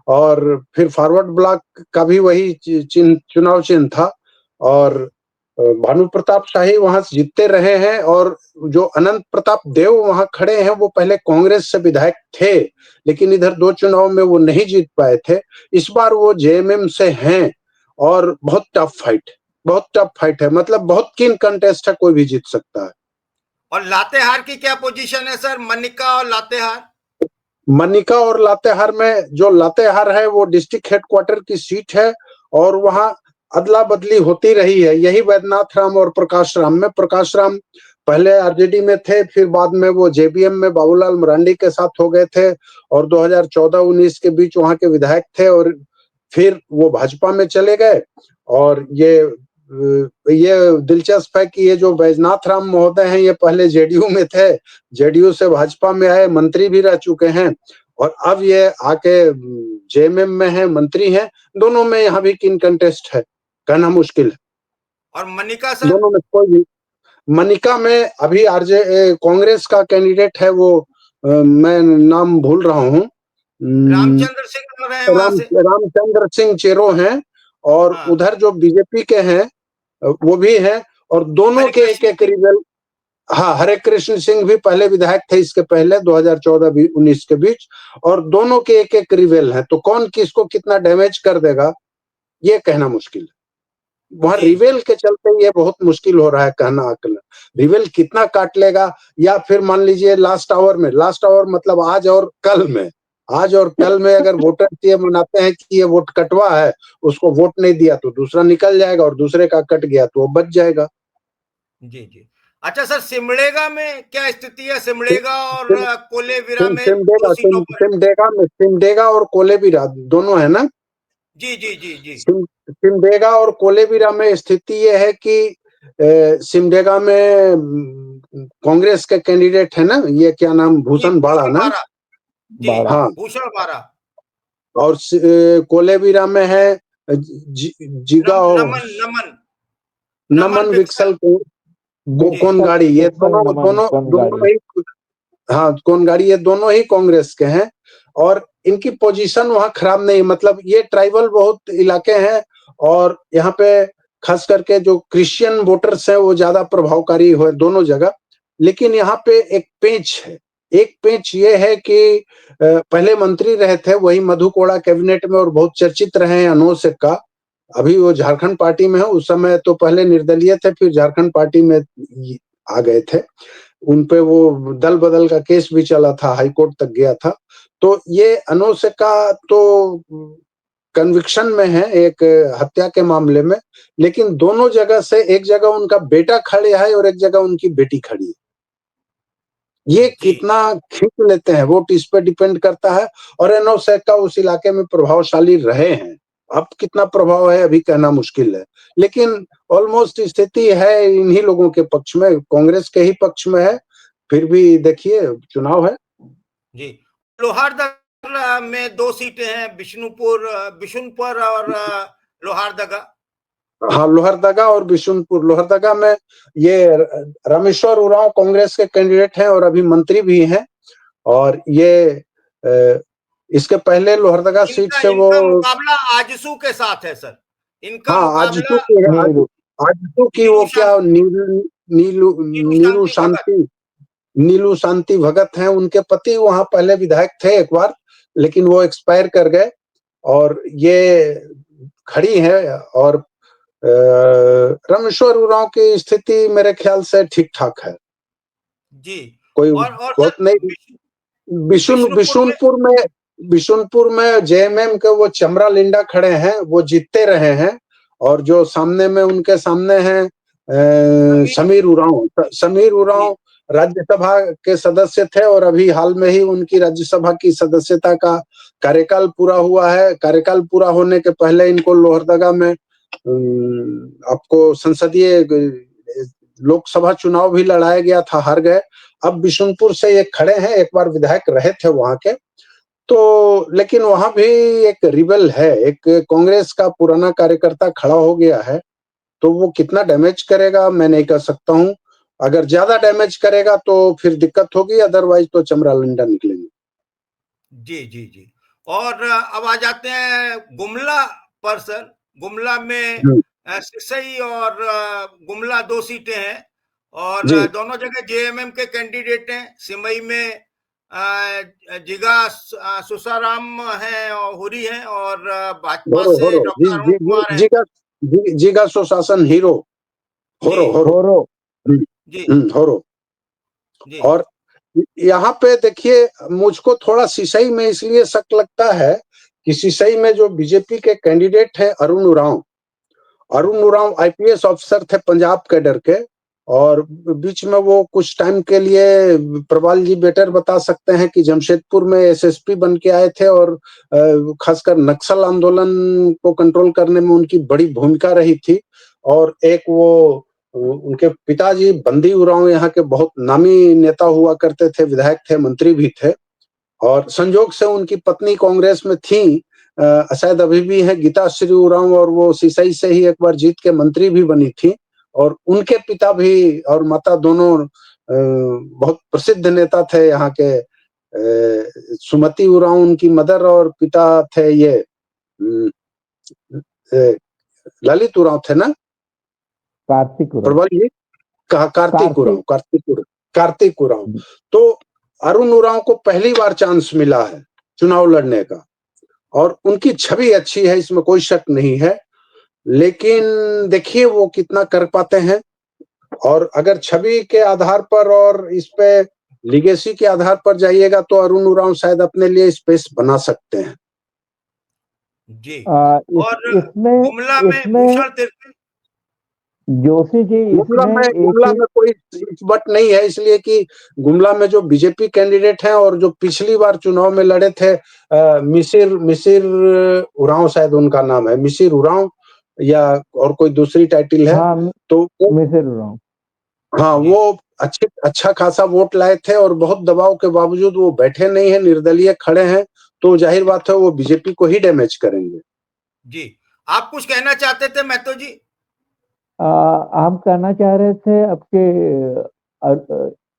Speaker 2: और फिर फॉरवर्ड ब्लॉक का भी वही चुनाव चिन्ह था, और भानु प्रताप शाही वहां से जीतते रहे हैं। और जो अनंत प्रताप देव वहां खड़े हैं वो पहले कांग्रेस से विधायक थे, लेकिन इधर 2 चुनाव में वो नहीं जीत पाए थे। इस बार वो जेएमएम से हैं, और बहुत टफ फाइट है, मतलब बहुत कीन कंटेस्ट है, कोई भी जीत सकता है।
Speaker 3: और लातेहार की क्या पोजीशन है सर? मनिका और
Speaker 2: लातेहार में, जो लातेहार है वो डिस्ट्रिक्ट हेडक्वार्टर की सीट है, और वहां अदला बदली होती रही है। यही वैद्यनाथ राम और प्रकाश राम में, प्रकाश राम पहले आरजेडी में थे, फिर बाद में वो जेबीएम में बाबूलाल मरांडी के साथ हो गए थे, और 2014-19 के बीच वहां के विधायक थे, और फिर वो भाजपा में चले गए। और ये दिलचस्प है कि ये जो बैजनाथ राम महोदय हैं ये पहले जेडीयू में थे, जेडीयू से भाजपा में आए, मंत्री भी रह चुके हैं, और अब ये आके जेएमएम में है, मंत्री हैं। दोनों में यहाँ भी किन कंटेस्ट है, कहना मुश्किल है।
Speaker 3: और मनिका सर?
Speaker 2: दोनों में कोई भी। मनिका में अभी कांग्रेस का कैंडिडेट है, वो मैं नाम भूल रहा हूँ, रामचंद्र सिंह चेरो हैं, और उधर जो बीजेपी के हैं वो भी हैं, और दोनों के एक रिवेल। हाँ, हरे कृष्ण सिंह भी पहले विधायक थे, इसके पहले 2014-19 के बीच, और दोनों के एक रिवेल हैं। तो कौन किसको कितना डैमेज कर देगा ये कहना मुश्किल है। वहां रिवेल के चलते ये बहुत मुश्किल हो रहा है कहना, आकलन। रिवेल कितना काट लेगा, या फिर मान लीजिए लास्ट आवर मतलब आज और कल में अगर वोटर ये मनाते हैं कि ये वोट कटवा है, उसको वोट नहीं दिया तो दूसरा निकल जाएगा, और दूसरे का कट गया तो वो बच जाएगा।
Speaker 3: जी। अच्छा सर, सिमडेगा में क्या स्थिति है? सिमडेगा और कोलेबिरा में
Speaker 2: सिमडेगा और कोलेबिरा दोनों है ना?
Speaker 3: जी।
Speaker 2: सिमडेगा और कोलेबिरा में स्थिति ये है कि सिमडेगा में कांग्रेस के कैंडिडेट है ना, ये क्या नाम, भूषण बाड़ा ना?
Speaker 3: हाँ, भूषण बाड़ा।
Speaker 2: और कोलेबिरा में है जिगा और नमन विक्सल कोनगाड़ी। ये दोनों ही, हाँ कोनगाड़ी, ये दोनों ही कांग्रेस के हैं, और इनकी पोजीशन वहां खराब नहीं, मतलब ये ट्राइबल बहुत इलाके हैं, और यहाँ पे खास करके जो क्रिश्चियन वोटर्स हैं वो ज्यादा प्रभावकारी हुए दोनों जगह। लेकिन यहाँ पे एक पेंच है। एक पेंच ये है कि पहले मंत्री रहे थे वही मधु कोड़ा कैबिनेट में और बहुत चर्चित रहे हैं अनोस एक्का। अभी वो झारखंड पार्टी में है, उस समय तो पहले निर्दलीय थे, फिर झारखंड पार्टी में आ गए थे। उन पे वो दल बदल का केस भी चला था, हाई कोर्ट तक गया था। तो ये अनोस एक्का तो कन्विक्शन में है एक हत्या के मामले में, लेकिन दोनों जगह से एक जगह उनका बेटा खड़े है और एक जगह उनकी बेटी खड़ी है। ये
Speaker 3: जी
Speaker 2: कितना खींच लेते हैं वोट, इस पे डिपेंड करता है। और अनोस एक्का उस इलाके में प्रभावशाली रहे हैं। अब कितना प्रभाव है अभी कहना मुश्किल है, लेकिन ऑलमोस्ट स्थिति है इन्हीं लोगों के पक्ष में, कांग्रेस के ही पक्ष में है। फिर भी देखिए चुनाव है।
Speaker 3: जी। लोहारदगा में 2 सीटें हैं, बिशुनपुर और लोहारदगा।
Speaker 2: हाँ, लोहरदगा और बिशुनपुर। लोहरदगा में ये रामेश्वर उरांव कांग्रेस के कैंडिडेट हैं और अभी मंत्री भी हैं। और ये इसके पहले लोहरदगा सीट से वो
Speaker 3: इनका मुकाबला आजसू के साथ है सर। इनका
Speaker 2: हाँ
Speaker 3: मुकाबला
Speaker 2: आजसू की वो क्या नीलू शांति भगत हैं। उनके पति वहां पहले विधायक थे एक बार, लेकिन वो एक्सपायर कर गए। और ये खड़ी है। और रामेश्वर उरांव की स्थिति मेरे ख्याल से ठीक ठाक है।
Speaker 3: जी।
Speaker 2: कोई
Speaker 3: और
Speaker 2: बहुत
Speaker 3: सर
Speaker 2: नहीं। बिशुनपुर में जेएमएम के वो चमरा लिंडा खड़े हैं, वो जीतते रहे हैं। और जो सामने में उनके सामने हैं समीर उरांव राज्यसभा के सदस्य थे और अभी हाल में ही उनकी राज्यसभा की सदस्यता का कार्यकाल पूरा हुआ है। कार्यकाल पूरा होने के पहले इनको लोहरदगा में आपको संसदीय लोकसभा चुनाव भी लड़ाया गया था, हार गए। अब बिशुनपुर से ये खड़े हैं, एक बार विधायक रहे थे वहां के। तो लेकिन वहां भी एक रिबल है, एक कांग्रेस का पुराना कार्यकर्ता खड़ा हो गया है। तो वो कितना डैमेज करेगा मैं नहीं कह सकता हूँ। अगर ज्यादा डैमेज करेगा तो फिर दिक्कत होगी, अदरवाइज तो चमरा लिंडा निकलेंगे।
Speaker 3: जी जी जी। और अब आ जाते हैं गुमला पर सर। गुमला में सिसई और गुमला 2 सीटें हैं और दोनों जगह जेएमएम के कैंडिडेट हैं। सिमई में जिगा सुसाराम हैं और हुरी हैं और भाजपा से डॉक्टर अरुण कुमार हैं।
Speaker 2: जिगा सुशासन हीरो होरो
Speaker 3: जी
Speaker 2: होरो। और यहाँ पे देखिए मुझको थोड़ा सिसई में इसलिए शक लगता है कि सिसई में जो बीजेपी के कैंडिडेट है अरुण उरांव आईपीएस ऑफिसर थे पंजाब कैडर के। और बीच में वो कुछ टाइम के लिए प्रवाल जी बेटर बता सकते हैं कि जमशेदपुर में एसएसपी बन के आए थे और खासकर नक्सल आंदोलन को कंट्रोल करने में उनकी बड़ी भूमिका रही थी। और एक वो उनके पिताजी बंदी उरांव यहाँ के बहुत नामी नेता हुआ करते थे, विधायक थे, मंत्री भी थे। और संजोग से उनकी पत्नी कांग्रेस में थी, शायद अभी भी है, गीता श्री उरांव। और वो सिसई से ही एक बार जीत के मंत्री भी बनी थी। और उनके पिता भी और माता दोनों बहुत प्रसिद्ध नेता थे यहाँ के। सुमति उरांव उनकी मदर और पिता थे ये ललित उरांव थे ना, कार्तिक उरांव। तो अरुण उरांव को पहली बार चांस मिला है चुनाव लड़ने का और उनकी छवि अच्छी है, इसमें कोई शक नहीं है। लेकिन देखिए वो कितना कर पाते हैं। और अगर छवि के आधार पर और इस पे लीगेसी के आधार पर जाइएगा तो अरुण उरांव शायद अपने लिए स्पेस बना सकते हैं।
Speaker 3: जी। और गुमला में भूषण तिर्की
Speaker 6: जोशी जी,
Speaker 2: गुमला में कोई बट नहीं है, इसलिए कि गुमला में जो बीजेपी कैंडिडेट हैं और जो पिछली बार चुनाव में लड़े थे मिसिर उरांव, शायद उनका नाम है मिसिर उरांव या और कोई दूसरी टाइटल है।
Speaker 6: हाँ,
Speaker 2: तो
Speaker 6: मिसिर उरांव,
Speaker 2: हाँ, वो अच्छा खासा वोट लाए थे और बहुत दबाव के बावजूद वो बैठे नहीं है, निर्दलीय खड़े हैं। तो जाहिर बात है वो बीजेपी को ही डैमेज करेंगे।
Speaker 3: जी, आप कुछ कहना चाहते थे महतो जी?
Speaker 6: हम कहना चाह रहे थे आपके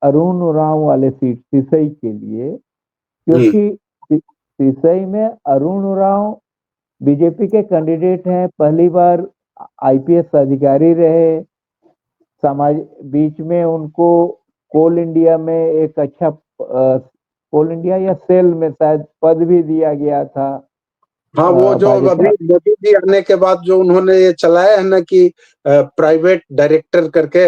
Speaker 6: अरुण उरांव वाले सीट सिसई के लिए, क्योंकि सिसई में अरुण उरांव बीजेपी के कैंडिडेट हैं, पहली बार आईपीएस अधिकारी रहे, समाज बीच में उनको कोल इंडिया में एक अच्छा कोल इंडिया या सेल में शायद पद भी दिया गया था।
Speaker 2: हाँ, वो जो
Speaker 6: भाजपा
Speaker 2: अभी मोदी जी आने के बाद जो उन्होंने ये चलाया है ना कि प्राइवेट डायरेक्टर करके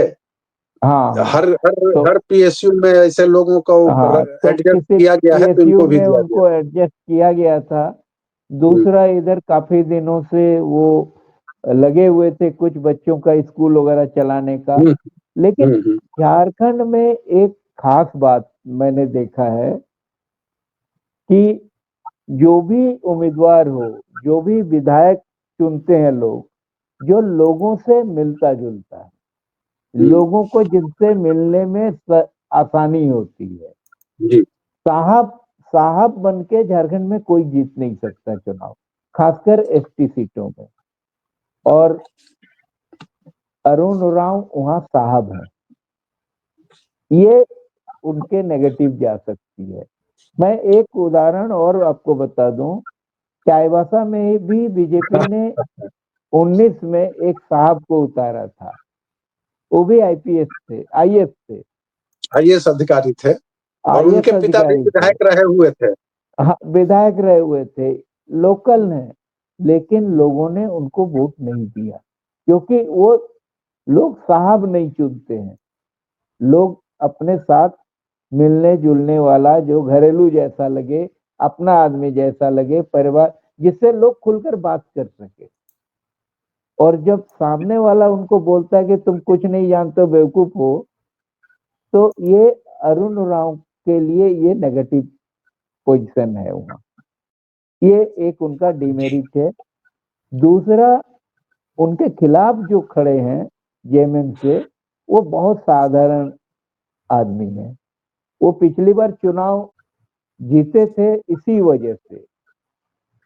Speaker 6: हाँ
Speaker 2: हर हर
Speaker 6: तो
Speaker 2: हर पीएसयू में ऐसे लोगों को
Speaker 6: हाँ तो
Speaker 2: एडजस्ट
Speaker 6: किसी
Speaker 2: किया गया है, तो
Speaker 6: पीएसयू
Speaker 2: इनको भी
Speaker 6: में
Speaker 2: दिया
Speaker 6: उनको एडजस्ट किया गया था। दूसरा इधर काफी दिनों से वो लगे हुए थे कुछ बच्चों का स्कूल वगैरह चलाने का।
Speaker 2: गया।
Speaker 6: लेकिन झारखंड में एक खास बात मैंने देखा है कि जो भी उम्मीदवार हो, जो भी विधायक चुनते हैं लोग, जो लोगों से मिलता जुलता है, लोगों को जिनसे मिलने में आसानी होती है।
Speaker 2: जी
Speaker 6: साहब साहब बन के झारखंड में कोई जीत नहीं सकता चुनाव, खासकर एसटी सीटों में। और अरुण उरांव वहां साहब हैं, ये उनके नेगेटिव जा सकती है। मैं एक उदाहरण और आपको बता दूं, चाईबासा में भी बीजेपी ने 19 में एक साहब को उतारा था, वो भी आईपीएस थे, आईएएस थे,
Speaker 2: आईएएस अधिकारी थे और
Speaker 6: आईएएस
Speaker 2: उनके पिता भी
Speaker 6: अधिकारी थे।
Speaker 2: विधायक रहे हुए थे।
Speaker 6: हाँ, विधायक रहे हुए थे, लोकल हैं, लेकिन लोगों ने उनको वोट नहीं दिया क्योंकि वो लोग साहब नहीं चुनते हैं। लोग अपने साथ मिलने जुलने वाला, जो घरेलू जैसा लगे, अपना आदमी जैसा लगे, परिवार जिससे लोग खुलकर बात कर सके। और जब सामने वाला उनको बोलता है कि तुम कुछ नहीं जानते, बेवकूफ हो, तो ये अरुण उरांव के लिए ये नेगेटिव पोजीशन है वहां। ये एक उनका डिमेरिट है। दूसरा, उनके खिलाफ जो खड़े हैं जेएमएम से, वो बहुत साधारण आदमी है। वो पिछली बार चुनाव जीते थे इसी वजह से।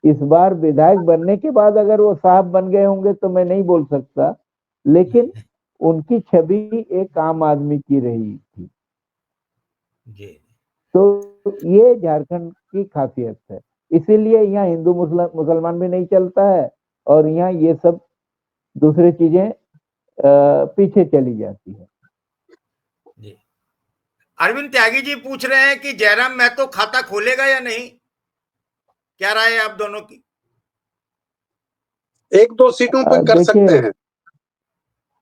Speaker 6: इस बार विधायक बनने के बाद अगर वो साहब बन गए होंगे तो मैं नहीं बोल सकता, लेकिन उनकी छवि एक आम आदमी की रही थी।
Speaker 3: जी
Speaker 6: तो ये झारखंड की खासियत है, इसीलिए यहाँ हिंदू मुसलमान भी नहीं चलता है और यहाँ ये सब दूसरी चीजें पीछे चली जाती है।
Speaker 3: जी अरविंद त्यागी जी पूछ रहे हैं कि जयराम महतो खाता खोलेगा या नहीं, क्या राय है आप दोनों की?
Speaker 2: 1-2 सीटों पर कर सकते हैं।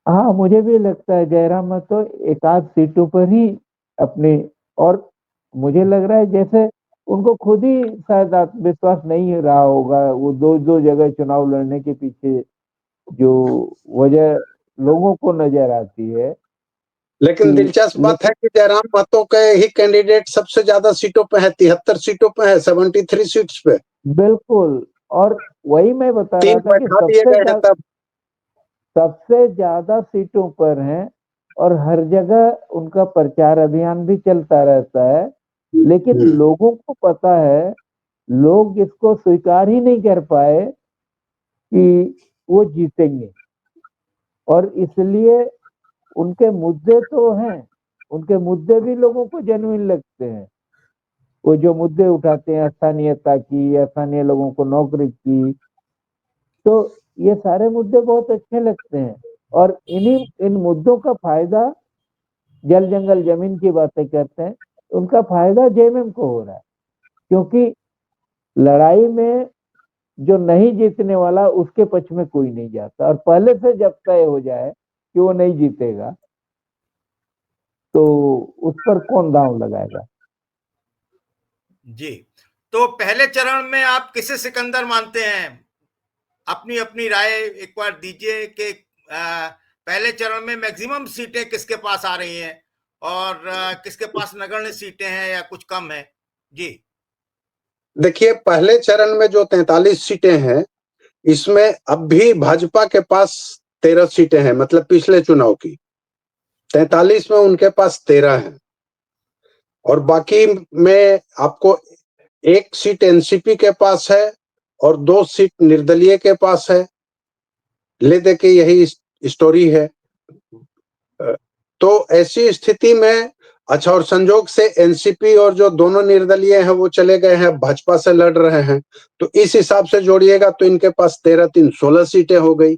Speaker 6: हाँ, मुझे भी लगता है जयराम महतो एक आध सीटों पर ही अपने, और मुझे लग रहा है जैसे उनको खुद ही शायद आत्मविश्वास नहीं रहा होगा। वो दो जगह चुनाव लड़ने के पीछे जो वजह लोगों को नजर आती है।
Speaker 2: लेकिन दिलचस्प बात है कि जयराम महतो के ही कैंडिडेट सबसे ज्यादा सीटों पे है, 73 सीटों पे है, 73 सीट्स पे।
Speaker 6: बिल्कुल, और वही मैं बता रहा
Speaker 2: 3
Speaker 6: था कि
Speaker 2: बैठा दिए गए हैं तब।
Speaker 6: सबसे ज्यादा सीटों पर हैं और हर जगह उनका प्रचार अभियान भी चलता रहता है। लेकिन लोगों को पता है, लोग इसको स्वीकार ही नहीं कर पाए कि वो जीतेंगे, और इसलिए उनके मुद्दे तो हैं, उनके मुद्दे भी लोगों को जेन्युइन लगते हैं। वो जो मुद्दे उठाते हैं, स्थानीयता की, स्थानीय लोगों को नौकरी की, तो ये सारे मुद्दे बहुत अच्छे लगते हैं। और इन मुद्दों का फायदा, जल जंगल जमीन की बातें करते हैं, उनका फायदा जेएमएम को हो रहा है, क्योंकि लड़ाई में जो नहीं जीतने वाला उसके पक्ष में कोई नहीं जाता, और पहले से जब तय हो जाए कि वो नहीं जीतेगा तो उस पर कौन दांव लगाएगा।
Speaker 3: जी, तो पहले चरण में आप किसे सिकंदर मानते हैं? अपनी अपनी राय एक बार दीजिए कि पहले चरण में मैक्सिमम सीटें किसके पास आ रही हैं और किसके पास नगण्य सीटें हैं या कुछ कम है? जी
Speaker 2: देखिए, पहले चरण में जो 43 सीटें हैं, इसमें अब भी भाजपा के पास 13 सीटें हैं, मतलब पिछले चुनाव की 43 में उनके पास 13 हैं। और बाकी में आपको 1 सीट एनसीपी के पास है और 2 सीट निर्दलीय के पास है। ले दे के यही स्टोरी है। तो ऐसी स्थिति में अच्छा, और संजोग से एनसीपी और जो दोनों निर्दलीय हैं वो चले गए हैं, भाजपा से लड़ रहे हैं, तो इस हिसाब से जोड़िएगा तो इनके पास 13-3 16 सीटें हो गई।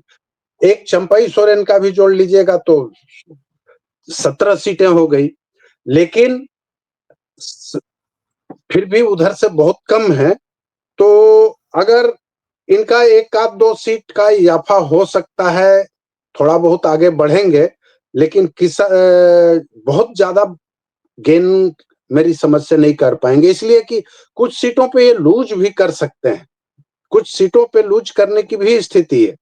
Speaker 2: एक चंपई सोरेन का भी जोड़ लीजिएगा तो 17 सीटें हो गई। लेकिन फिर भी उधर से बहुत कम है। तो अगर इनका एक आध दो सीट का इजाफा हो सकता है, थोड़ा बहुत आगे बढ़ेंगे, लेकिन बहुत ज्यादा गेन मेरी समझ से नहीं कर पाएंगे, इसलिए कि कुछ सीटों पे ये लूज भी कर सकते हैं, कुछ सीटों पे लूज करने की भी स्थिति है।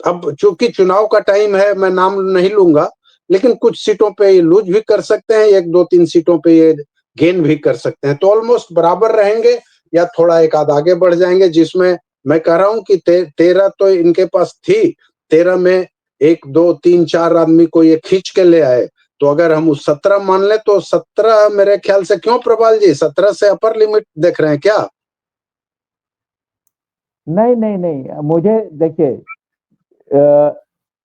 Speaker 2: अब चूंकि चुनाव का टाइम है, मैं नाम नहीं लूंगा, लेकिन कुछ सीटों पे ये लूज भी कर सकते हैं, एक दो तीन सीटों पे ये गेन भी कर सकते हैं। तो ऑलमोस्ट बराबर रहेंगे या थोड़ा एक आध आगे बढ़ जाएंगे, जिसमें मैं कह रहा हूं कि 13 तो इनके पास थी, 13 में 1 2 3 4 आदमी को ये खींच के ले आए। तो अगर हम उस 17 मान ले तो 17 मेरे ख्याल से, क्यों प्रभाल जी, 17 से अपर लिमिट देख रहे हैं क्या?
Speaker 6: नहीं नहीं नहीं, मुझे देखिए,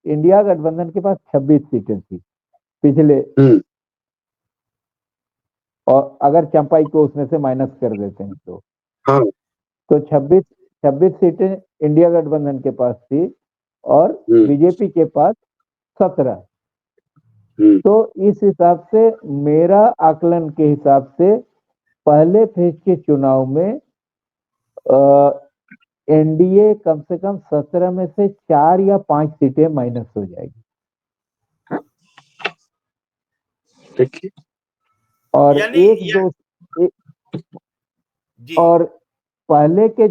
Speaker 6: इंडिया गठबंधन के पास 26 सीटें थी पिछले, और अगर चंपाई को उसमें से माइनस कर देते हैं तो
Speaker 2: हाँ,
Speaker 6: तो 26 सीटें इंडिया गठबंधन के पास थी और बीजेपी के पास 17। तो इस हिसाब से, मेरा आकलन के हिसाब से, पहले फेज के चुनाव में एनडीए कम से कम 17 में से 4 या 5 सीटें माइनस हो जाएगी।
Speaker 2: देखिए,
Speaker 6: और और पहले के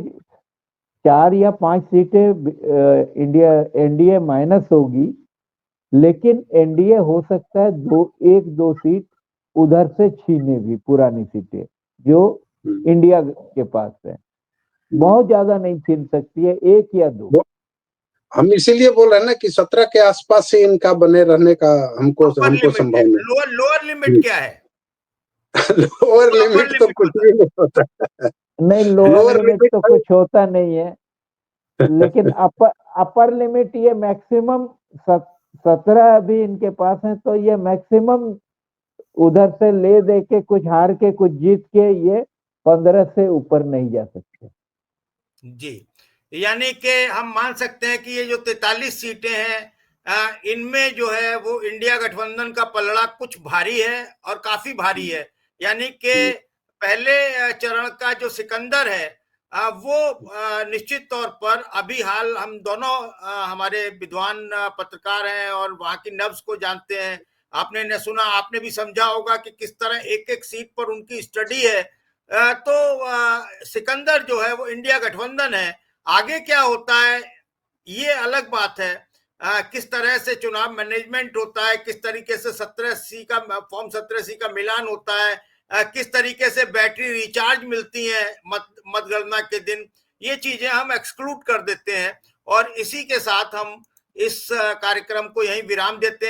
Speaker 6: 4 या 5 सीटें एनडीए माइनस होगी, लेकिन एनडीए हो सकता है 1-2 सीट उधर से छीने भी, पुरानी सीटें जो इंडिया के पास है। बहुत ज्यादा नहीं छीन सकती है, 1 या 2।
Speaker 2: हम इसीलिए बोल रहे हैं ना कि 17 के आसपास से इनका बने रहने का हमको संभावना।
Speaker 3: लोअर लिमिट क्या है?
Speaker 2: लोअर लिमिट तो कुछ भी नहीं होता।
Speaker 6: नहीं, लोअर लिमिट तो कुछ होता नहीं है, लेकिन अपर लिमिट ये मैक्सिमम 17 अभी इनके पास है, तो ये मैक्सिमम उधर से ले दे के, कुछ हार के कुछ जीत के, ये 15 से ऊपर नहीं जा सकते।
Speaker 3: जी, यानी कि हम मान सकते हैं कि ये जो 43 सीटें हैं, इनमें जो है वो इंडिया गठबंधन का पलड़ा कुछ भारी है और काफी भारी है। यानी कि पहले चरण का जो सिकंदर है, वो निश्चित तौर पर अभी हाल, हम दोनों हमारे विद्वान पत्रकार हैं और वहां की नब्ज को जानते हैं। आपने न सुना, आपने भी समझा होगा कि किस तरह एक एक सीट पर उनकी स्टडी है। तो सिकंदर जो है वो इंडिया गठबंधन है। आगे क्या होता है ये अलग बात है। किस तरह से चुनाव मैनेजमेंट होता है, किस तरीके से फॉर्म 17C का मिलान होता है, किस तरीके से बैटरी रिचार्ज मिलती है मतगणना के दिन, ये चीजें हम एक्सक्लूड कर देते हैं। और इसी के साथ हम इस कार्यक्रम को यहीं विराम देते हैं।